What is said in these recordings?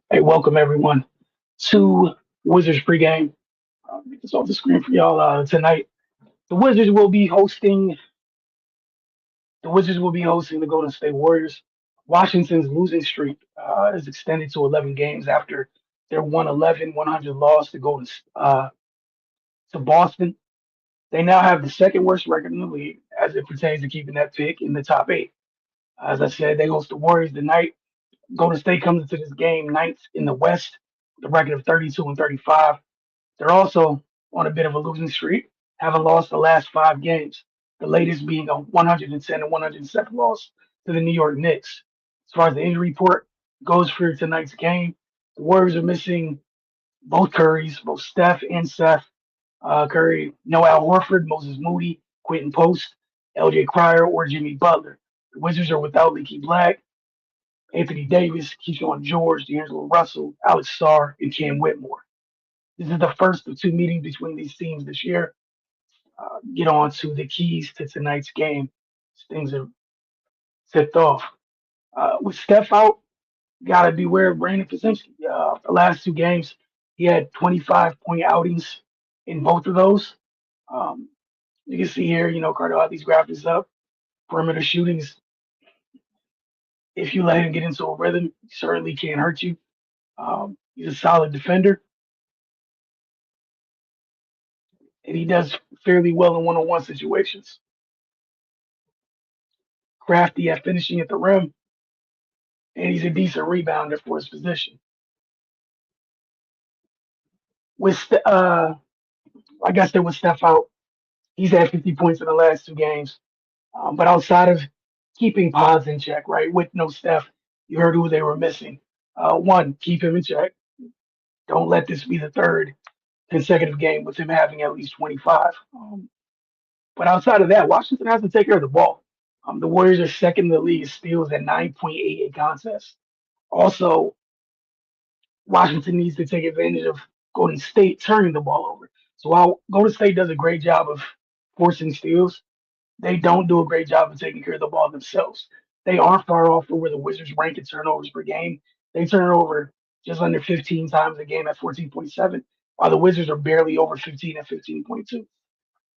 Hey, welcome everyone to Wizards pregame. Get this off the screen for y'all tonight. The Wizards will be hosting. The Wizards will be hosting the Golden State Warriors. Washington's losing streak is extended to 11 games after their 111-100 loss to Boston. They now have the second worst record in the league as it pertains to keeping that pick in the top eight. As I said, they host the Warriors tonight. Golden State comes into this game ninth in the West with a record of 32 and 35. They're also on a bit of a losing streak, having lost the last five games, the latest being a 110 and 107 loss to the New York Knicks. As far as the injury report goes for tonight's game, the Warriors are missing both Currys, both Steph and Seth. Curry, no Al Horford, Moses Moody, Quentin Post, LJ Cryer, or Jimmy Butler. The Wizards are without Leaky Black, Anthony Davis, Keyshawn George, D'Angelo Russell, Alex Starr, and Cam Whitmore. This is the first of two meetings between these teams this year. Get on to the keys to tonight's game. Things are tipped off. With Steph out, got to beware of Brandon Kaczynski. The last two games, he had 25-point outings in both of those. Um, you can see here, Carter had these graphics up. Perimeter shootings, if you let him get into a rhythm, he certainly can't hurt you. He's a solid defender, and he does fairly well in one-on-one situations. Crafty at finishing at the rim, and he's a decent rebounder for his position. Like I said, with Steph out, he's had 50 points in the last two games. But outside of keeping pods in check, right, with no Steph, you heard who they were missing. One, keep him in check. Don't let this be the third consecutive game with him having at least 25. But outside of that, Washington has to take care of the ball. The Warriors are second in the league in steals at 9.88 contests. Also, Washington needs to take advantage of Golden State turning the ball over. So while Golden State does a great job of forcing steals, they don't do a great job of taking care of the ball themselves. They aren't far off from where the Wizards rank in turnovers per game. They turn it over just under 15 times a game at 14.7, while the Wizards are barely over 15 at 15.2.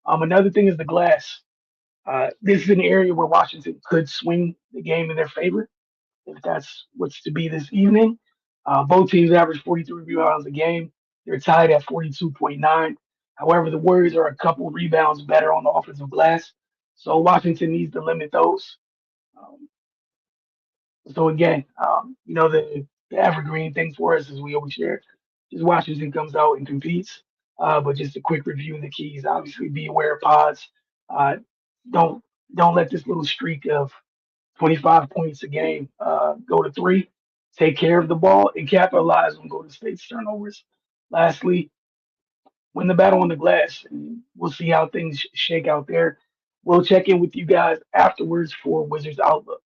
Another thing is the glass. This is an area where Washington could swing the game in their favor if that's what's to be this evening. Both teams average 43 rebounds a game. They're tied at 42.9. However, the Warriors are a couple rebounds better on the offensive glass, so Washington needs to limit those. Um, so again, the evergreen thing for us, as we always share, is Washington comes out and competes. But just a quick review of the keys. Obviously, be aware of pods. Uh, don't don't let this little streak of 25 points a game go to three. Take care of the ball and capitalize on Golden State's turnovers. Lastly, win the battle on the glass. And we'll see how things shake out there. We'll check in with you guys afterwards for Wizards Outlook.